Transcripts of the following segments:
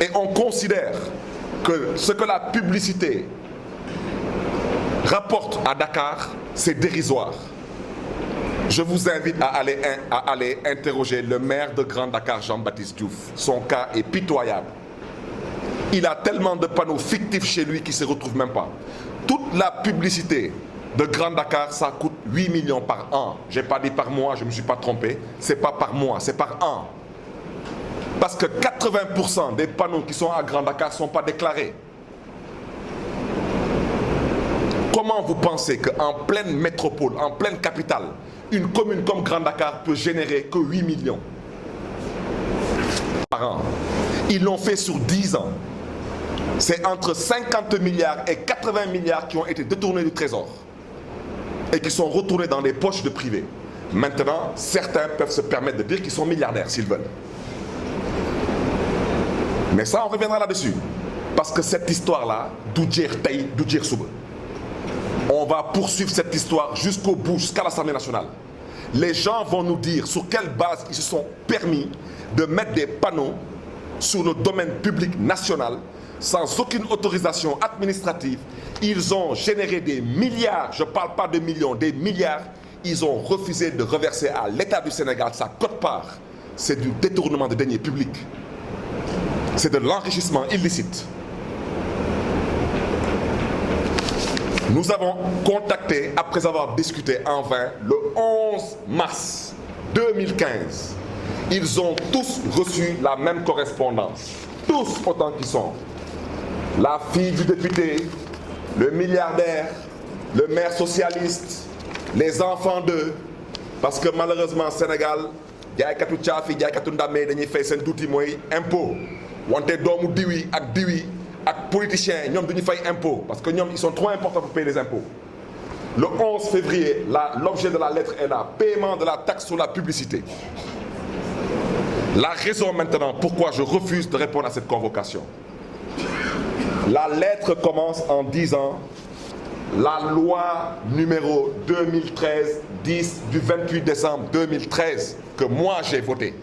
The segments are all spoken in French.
Et on considère que ce que la publicité rapporte à Dakar, c'est dérisoire. Je vous invite à aller interroger le maire de Grand Dakar, Jean-Baptiste Diouf. Son cas est pitoyable. Il a tellement de panneaux fictifs chez lui qu'il ne se retrouve même pas. Toute la publicité de Grand Dakar, ça coûte 8 millions par an. Je n'ai pas dit par mois, je ne me suis pas trompé. Ce n'est pas par mois, c'est par an. Parce que 80% des panneaux qui sont à Grand Dakar ne sont pas déclarés. Comment vous pensez qu'en pleine métropole, en pleine capitale, une commune comme Grand Dakar peut générer que 8 millions par an? Ils l'ont fait sur 10 ans. C'est entre 50 milliards et 80 milliards qui ont été détournés du trésor et qui sont retournés dans les poches de privés. Maintenant, certains peuvent se permettre de dire qu'ils sont milliardaires s'ils veulent. Mais ça, on reviendra là-dessus. Parce que cette histoire-là, d'Oudjer Taï, d'Oudjer Soube, on va poursuivre cette histoire jusqu'au bout, jusqu'à l'Assemblée nationale. Les gens vont nous dire sur quelle base ils se sont permis de mettre des panneaux sur le domaine public national sans aucune autorisation administrative. Ils ont généré des milliards, je ne parle pas de millions, des milliards. Ils ont refusé de reverser à l'État du Sénégal sa quote-part. C'est du détournement de deniers publics. C'est de l'enrichissement illicite. Nous avons contacté, après avoir discuté en vain, le 11 mars 2015. Ils ont tous reçu la même correspondance. Tous autant qu'ils sont. La fille du député, le milliardaire, le maire socialiste, les enfants d'eux. Parce que malheureusement, Sénégal, jaaykatu caafi jaaykatu ndàmmee dañuy fay seen tuuti mooy impôt. Wante doomu diwi ak politiciens ñoom duñu fay impôt parce que ñoom ils sont trop importants pour payer les impôts. Le 11 février, l'objet de la lettre est là, paiement de la taxe sur la publicité. La raison maintenant pourquoi je refuse de répondre à cette convocation. La lettre commence en disant la loi numéro 2013-10 du 28 décembre 2013 que moi j'ai voté,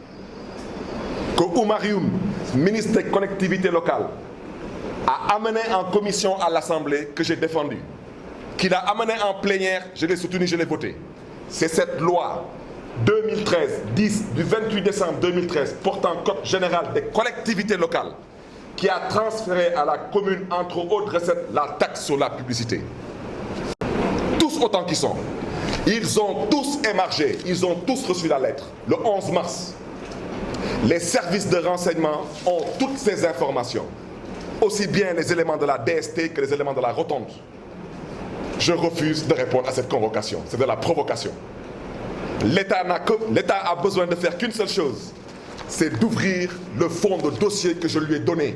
que Oumar Youm, ministre des collectivités locales, a amené en commission à l'Assemblée, que j'ai défendu, qu'il a amené en plénière, je l'ai soutenu, je l'ai voté. C'est cette loi 2013-10 du 28 décembre 2013 portant code général des collectivités locales qui a transféré à la commune, entre autres recettes, la taxe sur la publicité. Tous autant qu'ils sont. Ils ont tous émargé, ils ont tous reçu la lettre, le 11 mars. Les services de renseignement ont toutes ces informations, aussi bien les éléments de la DST que les éléments de la rotonde. Je refuse de répondre à cette convocation, c'est de la provocation. L'État a besoin de faire qu'une seule chose, c'est d'ouvrir le fond de dossier que je lui ai donné.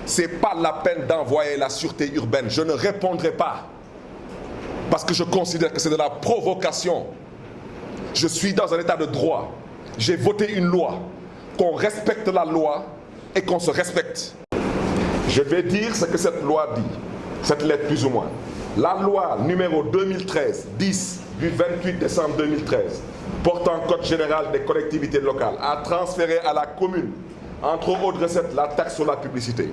Ce n'est pas la peine d'envoyer la sûreté urbaine, je ne répondrai pas. Parce que je considère que c'est de la provocation. Je suis dans un état de droit. J'ai voté une loi. Qu'on respecte la loi et qu'on se respecte. Je vais dire ce que cette loi dit, cette lettre plus ou moins. La loi numéro 2013-10 du 28 décembre 2013 portant code général des collectivités locales a transféré à la commune, entre autres recettes, la taxe sur la publicité.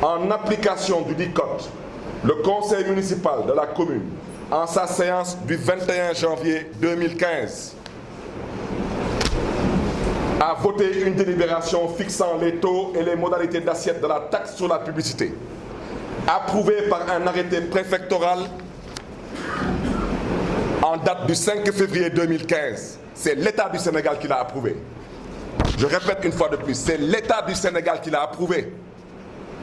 En application du dit code, le conseil municipal de la commune, en sa séance du 21 janvier 2015, a voté une délibération fixant les taux et les modalités d'assiette de la taxe sur la publicité, approuvée par un arrêté préfectoral en date du 5 février 2015. C'est l'État du Sénégal qui l'a approuvé. Je répète une fois de plus, c'est l'État du Sénégal qui l'a approuvé.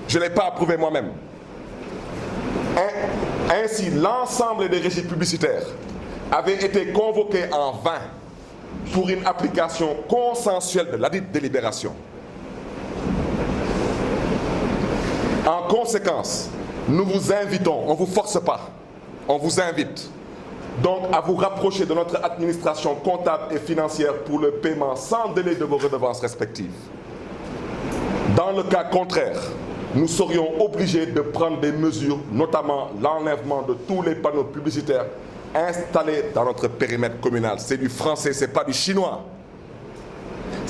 Je ne l'ai pas approuvé moi-même. Ainsi, l'ensemble des régies publicitaires avaient été convoqués en vain pour une application consensuelle de ladite délibération. En conséquence, nous vous invitons, on ne vous force pas, on vous invite donc à vous rapprocher de notre administration comptable et financière pour le paiement sans délai de vos redevances respectives. Dans le cas contraire, nous serions obligés de prendre des mesures, notamment l'enlèvement de tous les panneaux publicitaires installés dans notre périmètre communal. C'est du français, ce n'est pas du chinois.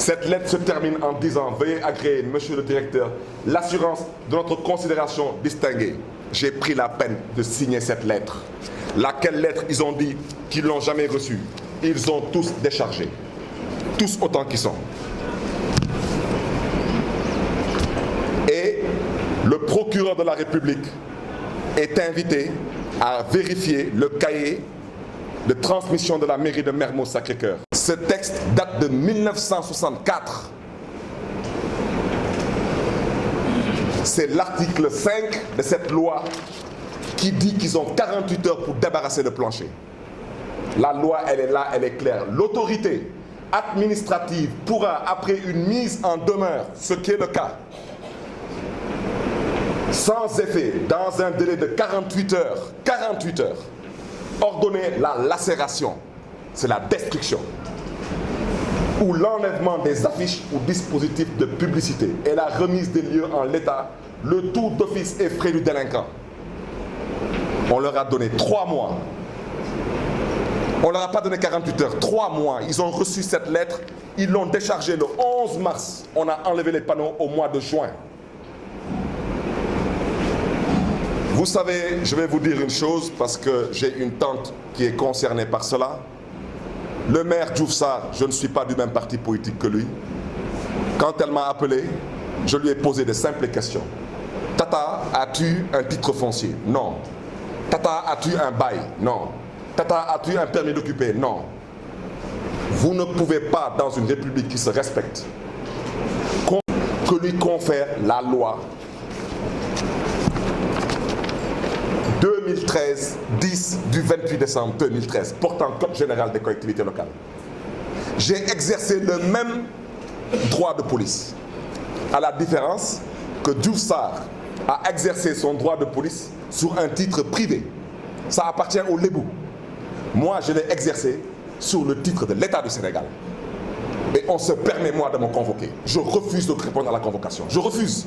Cette lettre se termine en disant: veuillez agréer, monsieur le directeur, l'assurance de notre considération distinguée. J'ai pris la peine de signer cette lettre. Laquelle lettre ils ont dit qu'ils ne l'ont jamais reçue. Ils ont tous déchargé. Tous autant qu'ils sont. Et le procureur de la République est invité à vérifier le cahier de transmission de la mairie de Mermoz Sacré-Cœur. Ce texte date de 1964. C'est l'article 5 de cette loi qui dit qu'ils ont 48 heures pour débarrasser le plancher. La loi, elle est là, elle est claire. L'autorité administrative pourra, après une mise en demeure, ce qui est le cas, sans effet, dans un délai de 48 heures, ordonner la lacération, c'est la destruction, ou l'enlèvement des affiches ou dispositifs de publicité et la remise des lieux en l'état, le tout d'office et frais du délinquant. On leur a donné 3 mois. On leur a pas donné 48 heures, 3 mois. Ils ont reçu cette lettre, ils l'ont déchargée le 11 mars. On a enlevé les panneaux au mois de juin. Vous savez, je vais vous dire une chose parce que j'ai une tante qui est concernée par cela. Le maire Diouf Sarr, je ne suis pas du même parti politique que lui. Quand elle m'a appelé, je lui ai posé de simples questions. Tata, as-tu un titre foncier? Non. Tata, as-tu un bail? Non. Tata, as-tu un permis d'occuper? Non. Vous ne pouvez pas, dans une république qui se respecte, que lui confère la loi 2013-10 du 28 décembre 2013, portant Code général des collectivités locales. J'ai exercé le même droit de police, à la différence que Diouf Sarr a exercé son droit de police sur un titre privé. Ça appartient au Lébou. Moi, je l'ai exercé sur le titre de l'État du Sénégal. Et on se permet, moi, de me convoquer. Je refuse de répondre à la convocation. Je refuse.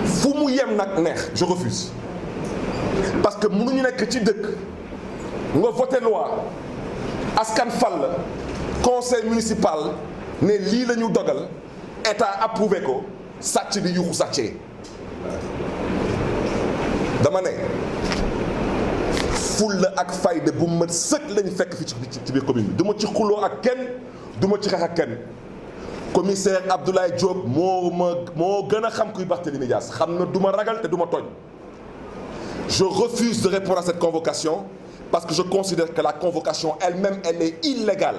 Foumouyem nak neex, je refuse. Parce que mënuñu nekk ci dëkk nga voté loi askan fal conseil municipal ne lii la ñu dogal état approuvé ko sàcc di yuxu sàccee dama ne fulla ak fayda bu mat sëkk lañu fekk fi ci biir commune bi du ma ci xuloo ak kenn du ma ci xeex ak kenn commissaire Abdoulaye Diop moo gën a xam kuy Barthélémy Dias xam na du ma ragal te du ma tooñ. Je refuse de répondre à cette convocation parce que je considère que la convocation elle-même, elle est illégale.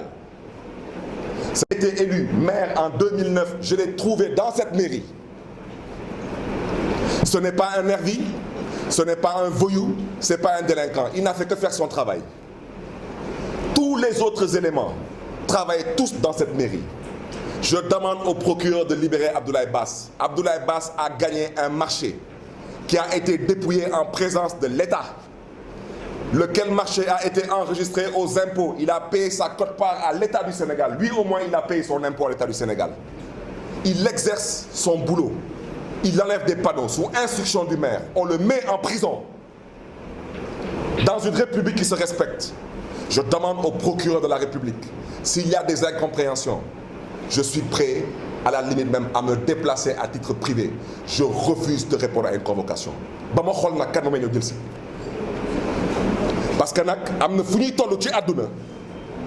J'ai été élu maire en 2009, je l'ai trouvé dans cette mairie. Ce n'est pas un nervi, ce n'est pas un voyou, ce n'est pas un délinquant. Il n'a fait que faire son travail. Tous les autres éléments travaillent tous dans cette mairie. Je demande au procureur de libérer Abdoulaye Bass. Abdoulaye Bass a gagné un marché qui a été dépouillé en présence de l'État, lequel marché a été enregistré aux impôts. Il a payé sa quote-part à l'État du Sénégal. Lui, au moins, il a payé son impôt à l'État du Sénégal. Il exerce son boulot. Il enlève des panneaux sous instruction du maire. On le met en prison. Dans une république qui se respecte, je demande au procureur de la République, s'il y a des incompréhensions, je suis prêt, à la limite même, à me déplacer à titre privé. Je refuse de répondre à une convocation. Parce que nak amna fuñuy tollu ci aduna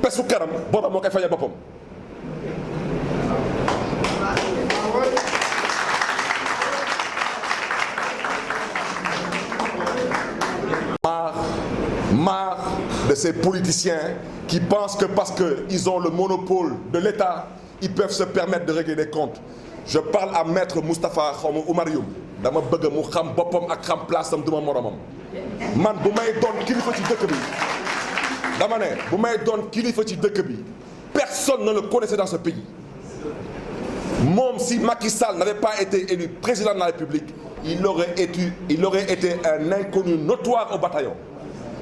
pessu karam borom mo koy fayal bopam. Marre de ces politiciens qui pensent que parce qu'ils ont le monopole de l'État, ils peuvent se permettre de régler des comptes. Je parle à maître Moustapha Oumarioum. Dama bëgg mu xam bopam ak xam place am duma moromam. Man bu may doon kilifa ci dëkk bi dama ne bu may doon kilifa ci dëkk bi personne ne le connaissait dans ce pays. Même si Macky Sall n'avait pas été élu président de la République, il aurait été un inconnu notoire au bataillon.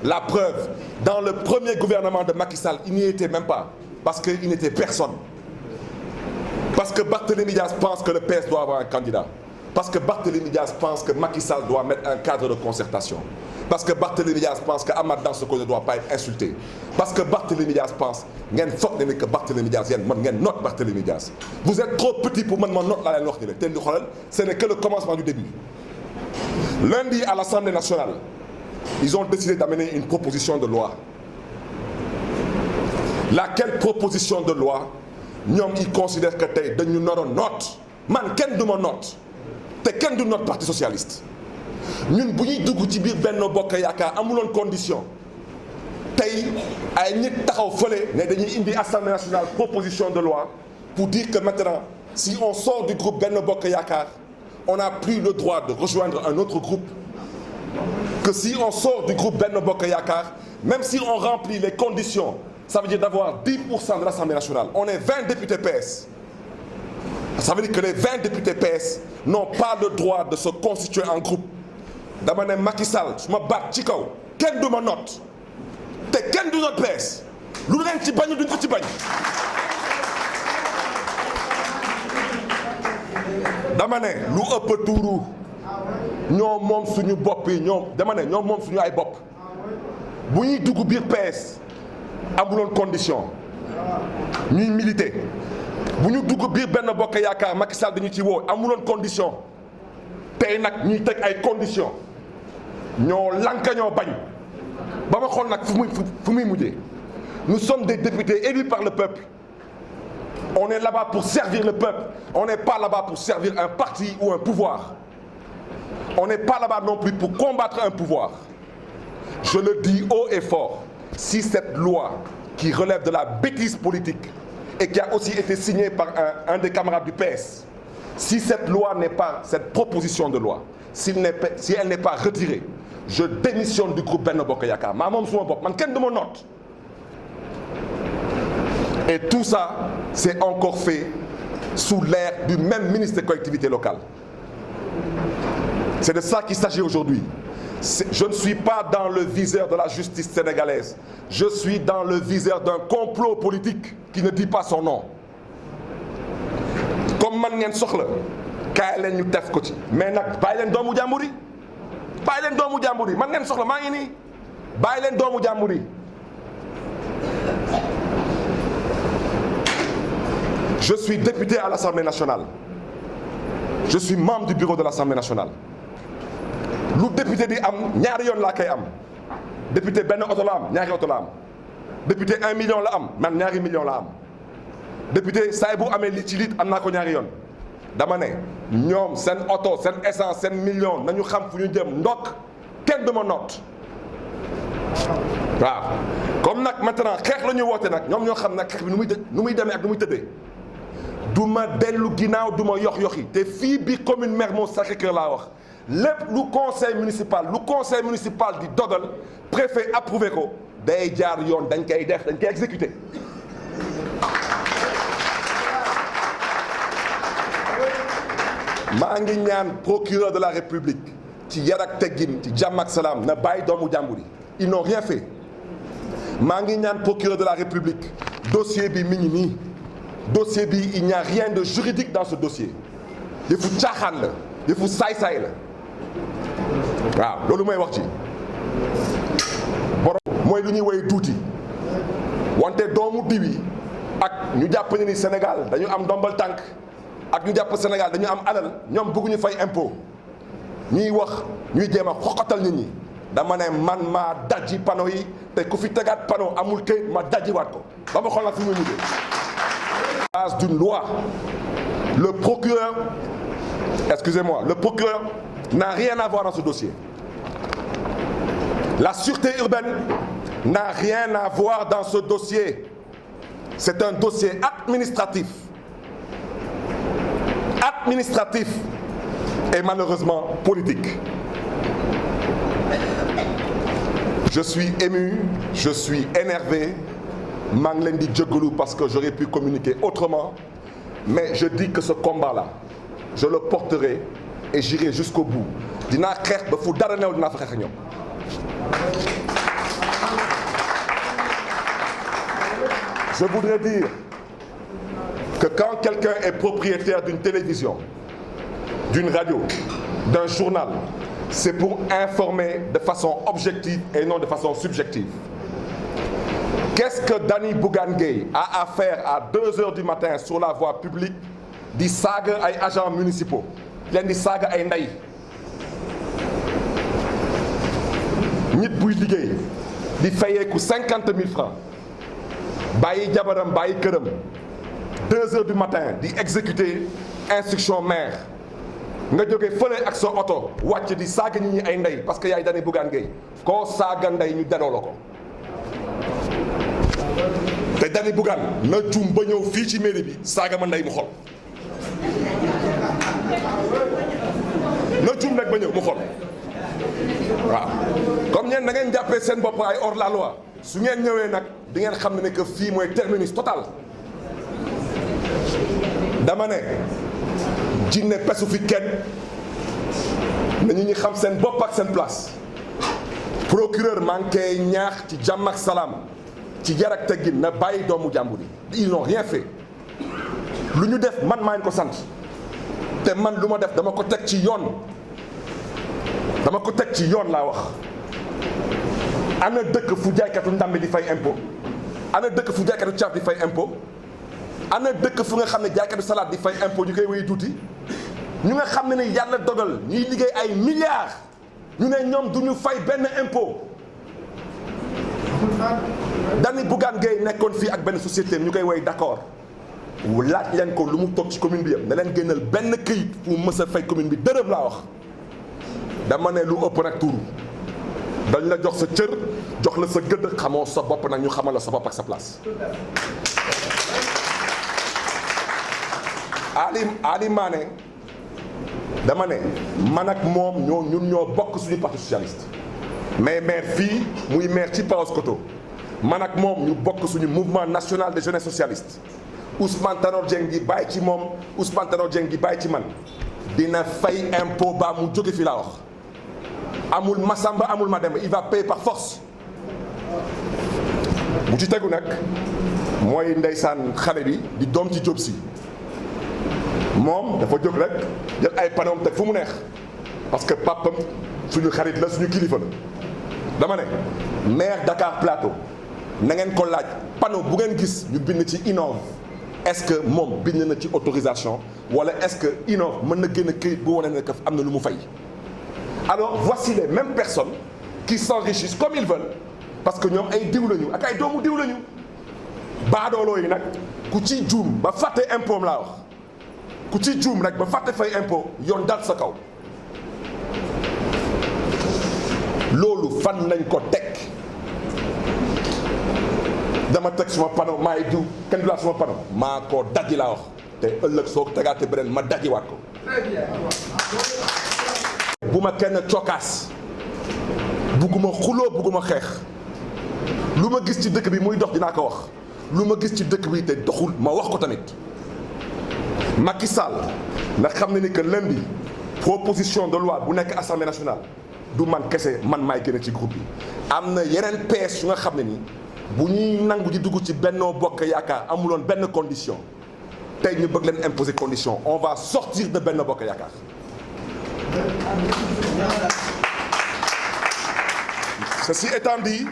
La preuve, dans le premier gouvernement de Macky Sall, il n'y était même pas, parce qu'il n'était personne. Parce que Barthélémy Dias pense que le PS doit avoir un candidat. Parce que Barthélémy Dias pense que Macky Sall doit mettre un cadre de concertation. Parce que Barthélémy Dias pense que Amath Dansokho ne doit pas être insulté. Parce que Barthélémy Dias pense que Barthélémy Dias note Barthélémy Dias. Vous êtes trop petit pour man note la wax ce n'est que le commencement du début. Lundi à l'Assemblée nationale, ils ont décidé d'amener une proposition de loi. Laquelle proposition de loi, ils considèrent que tey dañu noro note man kenn du ma note te kenn du note Parti socialiste. ñun bu ñuy dugg ci biir Benno Bokk Yaakaar amuloon condition tey ay nit taxaw fële ne dañuy indi Assemblée nationale proposition de loi pour dire que maintenant si on sort du groupe Benno Bokk Yaakaar on n'a plus le droit de rejoindre un autre groupe, que si on sort du groupe Benno Bokk Yaakaar même si on remplit les conditions, ça veut dire d'avoir 10% de l'Assemblée nationale, on est 20 députés PS. Ça veut dire que les 20 députés PS n'ont pas le droit de se constituer en groupe. dama ne Macky Sall su ma baat ci kaw kenn du ma note te kenn du note PS lu leen ci bañ duñ ko ci bañ. dama ne lu ëpp tuuru ñoom moom suñu bopp yi dama ne ñoom moom suñu ay bopp bu ñuy dugg biir PS amuloon condition ñuy militer bu ñu dugg biir Benno Bokk Yaakaar Macky Sall dañu ci woo amuloon condition tey nag ñuy teg ay conditions ñoo lanka ñoo bañ ba ma xool nag fu muy mujjee. Nous sommes des députés élus par le peuple. On est là-bas pour servir le peuple. On n'est pas là-bas pour servir un parti ou un pouvoir. On n'est pas là-bas non plus pour combattre un pouvoir. Je le dis haut et fort, si cette loi qui relève de la bêtise politique et qui a aussi été signée par un des camarades du PS, si cette loi n'est pas, cette proposition de loi, si elle n'est pas retirée, je démissionne du groupe Benno Bokk Yaakaar. maa moom suma bopp man kenn du ma note. Et tout ça, c'est encore fait sous l'ère du même ministre des collectivités locales. C'est de ça qu'il s'agit aujourd'hui. Je ne suis pas dans le viseur de la justice sénégalaise. Je suis dans le viseur d'un complot politique qui ne dit pas son nom. Comme man ngeen soxla kaay leen ñu def ko ci mais nag bàyyi leen doomu jàmbur yi bàyyi leen doomu jàmbur yi man ngeen soxla maa ngi nii bàyyi leen doomu jàmbur yi. Je suis député à l'Assemblée nationale. Je suis membre du bureau de l'Assemblée nationale. lu député di am ñaari yoon laa koy am député benn oto la am ñaari oto la am député 1 million la am man ñaari million la am député saa bu amee li ci lit am naa ko ñaari yoon dama ne ñoom seen oto seen essence seen million nañu xam fu ñu jëm ndokk kenn du ma noot waaw comme nag maintenant xeex la ñu woote nag ñoom ñoo xam nag xeex bi nu muy demee ak nu muy tëddee du ma dellu ginnaaw du ma yox-yoxi te fii bi commune Mermoz Sacré-Cœur laa wax lépp lu conseil municipal di dogal préfet approuvé ko day jaar yoon dañ koy def dañ koy exécuter. maa ngi ñaan procureur de la République ci yar ak teggin ci jàmm ak salaam na bàyyi doomu jàmbur yi ils n'ont rien fait. maa ngi ñaan procureur de la République dossier bi mi ngi nii dossier bi il n'y a rien de juridique dans ce dossier yëfu caaxaan la yëfu saay-saay la. waaw loolu mooy wax ci borom mooy lu ñuy woy tuuti wante doomu diwi ak ñu jàpp ni Sénégal dañu am ndombal tànk ak ñu jàpp Sénégal dañu am alal ñoom bëgguñu fay impôt ñuy wax ñuy jéem a xoqatal nit ñi dama ne man maa dajji panneau yi te ku fi tegaat panneau amul këyit ma dajjiwaat ko ba ma xool nag fi muy mujjee. base d'une loi le procureur n'a rien à voir dans ce dossier. La sûreté urbaine n'a rien à voir dans ce dossier. C'est un dossier administratif. Administratif et malheureusement politique. Je suis ému, je suis énervé. maa ngi leen di jégalu parce que j'aurais pu communiquer autrement. Mais je dis que ce combat-là, je le porterai et j'irai jusqu'au bout. dinaa xeex ba fu dara new dinaa fa xeex ak ñoom. Je voudrais dire que quand quelqu'un est propriétaire d'une télévision, d'une radio, d'un journal, c'est pour informer de façon objective et non de façon subjective. Qu'est-ce que Dany Bougane Gueye a à faire à 2 heures du matin sur la voie publique di saaga ay agents municipaux leen di saaga ay ndey nit buy liggéey di fayeeku 50 000 francs bàyyi jabaram bàyyi këram 2 heures du matin di exécuter instruction maire nga jóge fële ak sa oto wàcc di saaga nit ñi ay ndey parce que yaay Dany Bougane Gueye koo saaga ndey ñu delloo la ko. te Dany Bougane na juum ba ñëw fii ci mairie bi saaga ma ndey mu xol na juum nag ba ñëw mu xol waaw comme ñeen da ngeen jàppee seen bopp ay hors la loi su ngeen ñëwee nag di ngeen xam ne que fii mooy terminus total. dama ne jinne pesu fi kenn na ñu xam seen bopp ak seen place procureur maa ngi koy ñaax ci jàmm ak salaam ci yar ak teggin na bàyyi doomu jàmbur yi. ils n'ont rien fait lu ñu def man maa ngi ko sant te man lu ma def dama ko teg ci yoon laa wax. ana dëkk fu jaaykatu ndàmbi di fay impôt ana dëkk fu jaaykatu caaf di fay impôt ana dëkk fu nga xam ne jaaykatu salade di fay impôt ñu koy wéy tuuti ñu nga xam ne ni yàlla dogal ñuy liggéey ay milliards ñu ne ñoom du ñu fay benn impôt. Dany Bougane Gueye nekkoon fii ak benn société ñu koy woy d'accord laaj leen ko lu mu toog ci commune bi yëpp na leen génnal benn këyit fu mu mës a fay commune bi dërëm laa wax. dama ne lu ëpp nag tuuru dañ la jox sa cër jox la sa gëdd xamoo sa bopp nag ñu xamal la sa bopp ak sa place. Ali Mané dama ne man ak moom ñun ñoo bokk suñu parti socialiste mais maire fii muy maire ci Paoskoto man ak moom ñu bokk suñu mouvement national de jeunesse socialiste Ousmane Tanor Dieng di bàyyi ci moom Ousmane Tanor Dieng di bàyyi ci man dina fay impôt ba mu jóge fi laa wax amul Masamba amul Mademba il va payer par force. bu ci tegu nag mooy ndeysaan xale bi di doom ci Diop Sy moom dafa jóg rek jël ay panoom teg fu mu neex parce que papam suñu xarit la suñu kilifa la. dama ne maire Dakar Plateau na ngeen ko laaj panneau bu ngeen gis ñu bind ci innove est-ce que moom bind na ci autorisation wala est-ce que innove mën na génn këyit bu wane ne que am na lu mu fay. alors voici les mêmes personnes qui s'enrichissent comme ils veulent parce que ñoom ay diw lañu ak ay doomu diw lañu baadooloo yi nag ku ci juum ba fàtte impôt laa wax ku ci juum rek ba fàtte fay impôt yoon dal sa kaw. loolu fan lañ ko teg dama teg suma panneau maay diw kenn du laa suma panneau maa ko dajji laa wax te ëllëg soo ko tegaate beneen ma dajjiwaat ko. bu ma kenn cokkaas bugguma xuloo bugguma xeex lu ma gis ci dëkk bi muy dox dinaa ko wax lu ma gis ci dëkk bi te doxul ma wax ko tamit. Macky Sall na xam ne ni que lundi proposition de loi bu nekk assemblée nationale du man kese man maay génne ci groupe bi am na yeneen PS yu nga xam ne ni bu ñuy nangu di dugg ci Benno Bokk Yaakaar amuloon benn condition tey ñu bëgg leen imposer condition on va sortir de Benno Bokk Yaakaar. Ceci étant dit,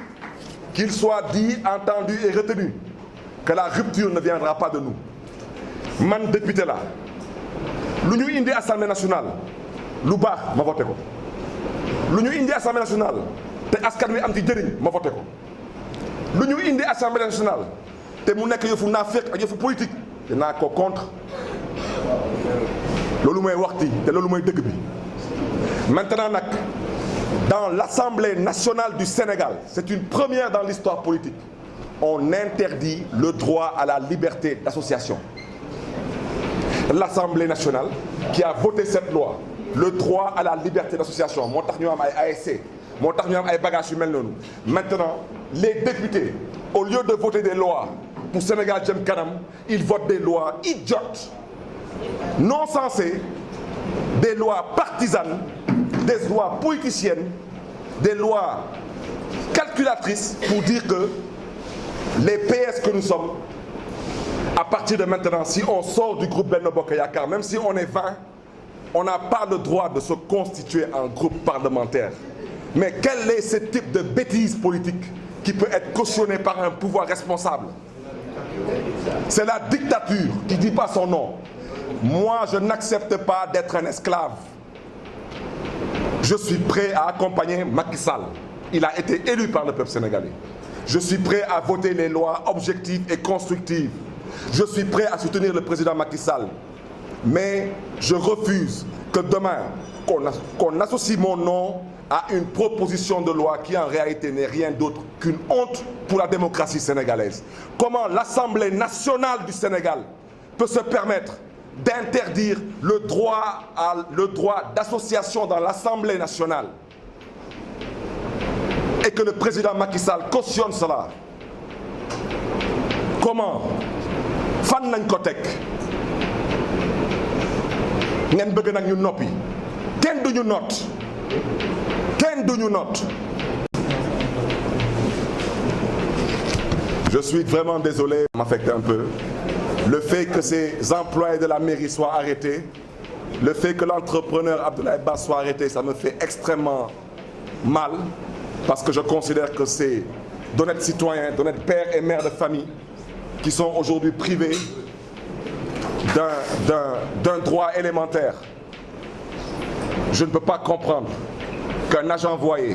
qu'il soit dit, entendu et retenu que la rupture ne viendra pas de nous. Man député la lu ñu indi assemblée nationale lu baax ma voté ko lu ñu indi assemblée nationale te askan wi am ci jëriñ ma voté ko lu ñu indi assemblée nationale te mu nekk yëfu naafeq ak yëfu politique dinaa ko contre loolu mooy waxti te loolu mooy dëgg bi. Maintenant nag dans l'Assemblée nationale du Sénégal c'est une première dans l'histoire politique on interdit le droit à la liberté d'association. L'Assemblée nationale qui a voté cette loi le droit à la liberté d'association moo tax ñu am ay ASC moo tax ñu am ay bagages yu mel noonu. Maintenant les députés au lieu de voter des lois pour Sénégal jëm kanam ils votent des lois idiotes non sensées, des lois partisanes, des lois politiciennes, des lois calculatrices pour dire que les PS que nous sommes, à partir de maintenant, si on sort du groupe Benno Bokk Yaakaar, même si on est 20, on n'a pas le droit de se constituer en groupe parlementaire. Mais quel est ce type de bêtise politique qui peut être cautionné par un pouvoir responsable? C'est la dictature qui ne dit pas son nom. Moi, je n'accepte pas d'être un esclave. Je suis prêt à accompagner Macky Sall. Il a été élu par le peuple sénégalais. Je suis prêt à voter les lois objectives et constructives. Je suis prêt à soutenir le président Macky Sall. Mais je refuse que demain, qu'on associe mon nom à une proposition de loi qui en réalité n'est rien d'autre qu'une honte pour la démocratie sénégalaise. Comment l'Assemblée nationale du Sénégal peut se permettre d'interdire le droit d'association dans l'Assemblée nationale et que le président Macky Sall cautionne cela? Comment? Fan nañ ko teg ngeen bëgg nag ñu noppi kenn duñu noot kenn duñu noot. Je suis vraiment désolé, ça m'affecte un peu. Le fait que ces employés de la mairie soient arrêtés, le fait que l'entrepreneur Abdoulaye Ba soit arrêté, ça me fait extrêmement mal parce que je considère que c'est d'honnêtes citoyens, d'honnêtes pères et mères de famille qui sont aujourd'hui privés d'un droit élémentaire. Je ne peux pas comprendre qu'un agent voyer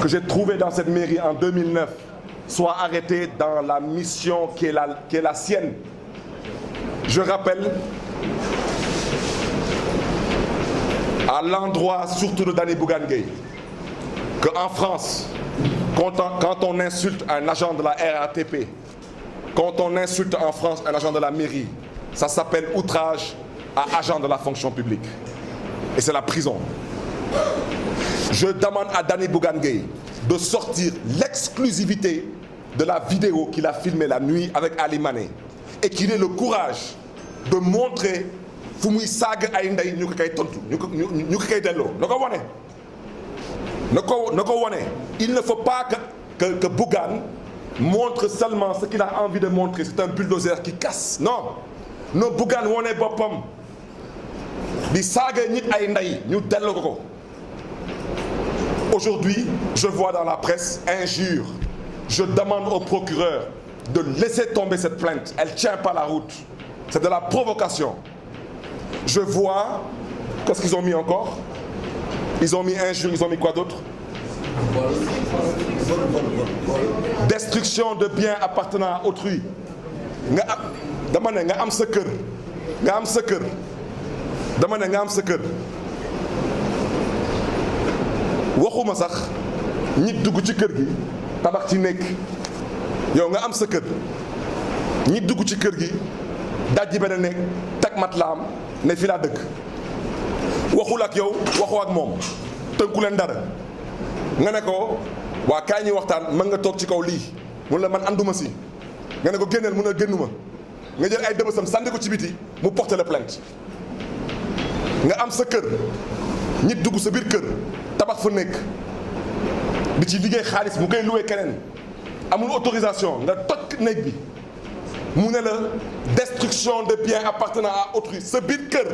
que j'ai trouvé dans cette mairie en 2009 soit arrêté dans la mission qui est la sienne. Je rappelle, à l'endroit surtout de Dany Bougane Gueye, qu'en France, quand on insulte un agent de la RATP, quand on insulte en France un agent de la mairie, ça s'appelle outrage à agent de la fonction publique. Et c'est la prison. Je demande à Dany Bougane Gueye de sortir l'exclusivité de la vidéo qu'il a filmée la nuit avec Ali Mané et qu'il ait le courage de montrer fu muy saaga ay ndey ñu ko kay tontu ñu ko kay delloo na ko wane na ko wane. Il ne faut pas que Bougane montre seulement ce qu'il a envie de montrer. C'est un bulldozer qui casse. Non Bougane wane boppam di saaga nit ay ndey ñu delloo ko. Aujourd'hui, je vois dans la presse injure. Je demande au procureur de laisser tomber cette plainte. Elle ne tient pas la route. C'est de la provocation. Je vois, qu'est-ce qu'ils ont mis encore? Ils ont mis injure, ils ont mis quoi d'autre? Destruction de biens appartenant à autrui. Dama ne nga am sa kër. Nga am sa kër. Dama ne nga am sa kër. Waxuma sax nit dugg ci kër gi tabax ci nekk yow nga am sa kër nit dugg ci kër gi dajji benn nekk teg matlaam ne fi laa dëkk waxul ak yow waxoo ak moom tënku leen dara nga ne ko waa kaay ñuy waxtaan mën nga toog ci kaw lii mun la man anduma si nga ne ko génneel mun a génnuma nga jël ay dëbësam sànni ko ci biti mu porter la plainte. nga am sa kër nit dugg sa biir kër tabax fa nekk di ci liggéey xaalis mu koy loué keneen amul autorisation nga toj néeg bi mu ne la destruction de biens appartenant à autrui sa biir kër.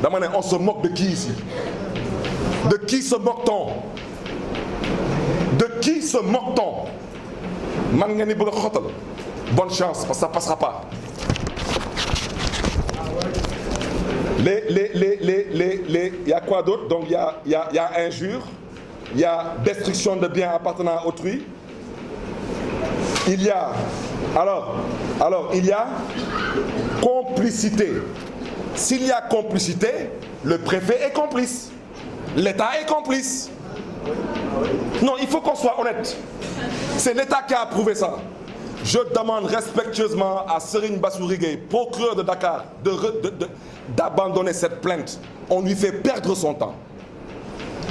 Dama ne on se moque de qui ici? De qui se moque-t-on? De qui se moque-t-on? Man nga ni bëgg a xoxatal bonne chance parce que ça passera pas. Il y a quoi d'autre? Donc il y a injure, il y a destruction de biens appartenant à autrui. Il y a il y a complicité. S'il y a complicité, le préfet est complice. L'État est complice. Non, il faut qu'on soit honnête. C'est l'État qui a approuvé ça. Je demande respectueusement à Serigne Bassirou Gueye, procureur de Dakar, d'abandonner cette plainte. On lui fait perdre son temps.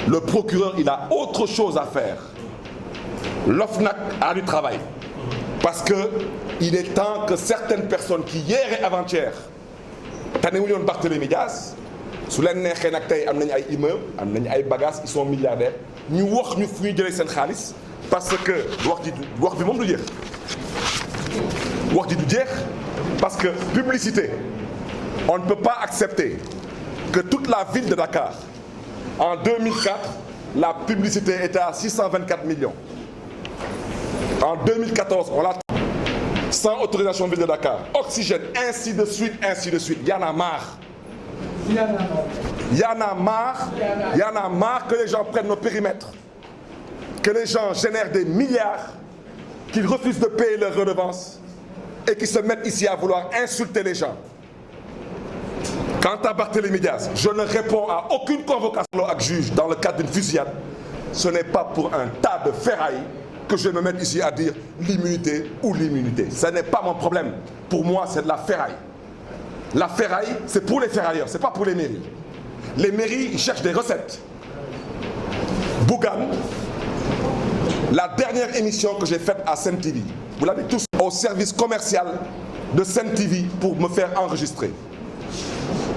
Le procureur, il a autre chose à faire. L'OFNAC a du travail. Parce qu'il est temps que certaines personnes qui hier et avant-hier tanewuñu woon Barthélémy Dias su leen neexee nag tey am nañu ay immeubles am nañu ay bagages ils sont milliardaires ñu wax ñu fu ñu jëlee seen xaalis parce que wax bi moom du jeex wax ji du jeex parce que publicité on ne peut pas accepter que toute la ville de Dakar, en 2004, la publicité était à 624 millions. En 2014, on l'a sans autorisation ville de Dakar. Oxygène, ainsi de suite, ainsi de suite. Il y en a marre. Il y en a marre que les gens prennent nos périmètres, que les gens génèrent des milliards, qu'ils refusent de payer leurs redevances et qu'ils se mettent ici à vouloir insulter les gens. Quant à Barthélémy Dias, je ne réponds à aucune convocation à juge dans le cadre d'une fusillade. Ce n'est pas pour un tas de ferrailles que je me mette ici à dire l'immunité ou l'immunité. Ce n'est pas mon problème. Pour moi, c'est de la ferraille. La ferraille, c'est pour les ferrailleurs, ce n'est pas pour les mairies. Les mairies, ils cherchent des recettes. Bougane, la dernière émission que j'ai faite à Sen TV, vous l'avez tous, au service commercial de Sen TV pour me faire enregistrer.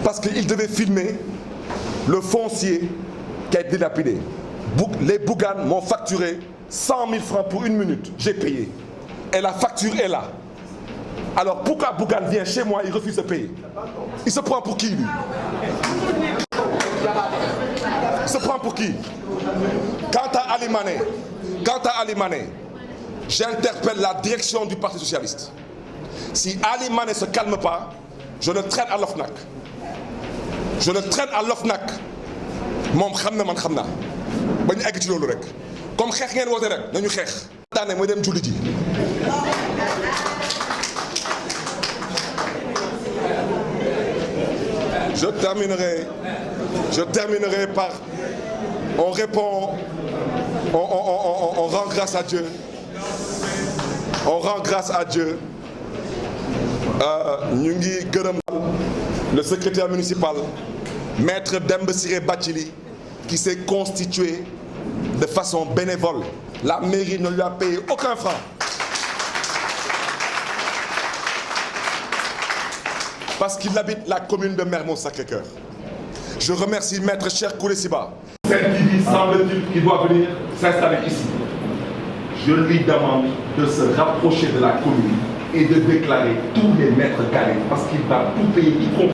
Parce qu'il devait filmer le foncier qui a été dilapidé. Les Bougane m'ont facturé 100 000 francs pour 1 minute. J'ai payé. Et la facture est là. Alors pourquoi Bougane vient chez moi, il refuse de payer? Il se prend pour qui, lui? Il se prend pour qui? Quant à Ali Mané, j'interpelle la direction du Parti Socialiste. Si Ali Mané ne se calme pas, je le traîne à l'OFNAC. Je le traîne à l'OFNAC. Mom xamna man xamna. Bañ egg ci lolu rek. Comme xex ngeen wote rek nañu xex. Tané moy dem julli ji. Je terminerai par on répond, on rend grâce à Dieu. On rend grâce à Dieu. Ñu ngi gërëm le secrétaire municipal, Maître Demba Ciré Bathily, qui s'est constitué de façon bénévole. La mairie ne lui a payé aucun franc. Parce qu'il habite la commune de Mermoz-Sacré-Cœur. Je remercie Maître Cheikh Koulessiba. Cette TV semble-t-il qu'il doit venir s'installer ici. Je lui demande de se rapprocher de la commune et de déclarer tous les mètres carrés parce qu'il va tout payer, y compris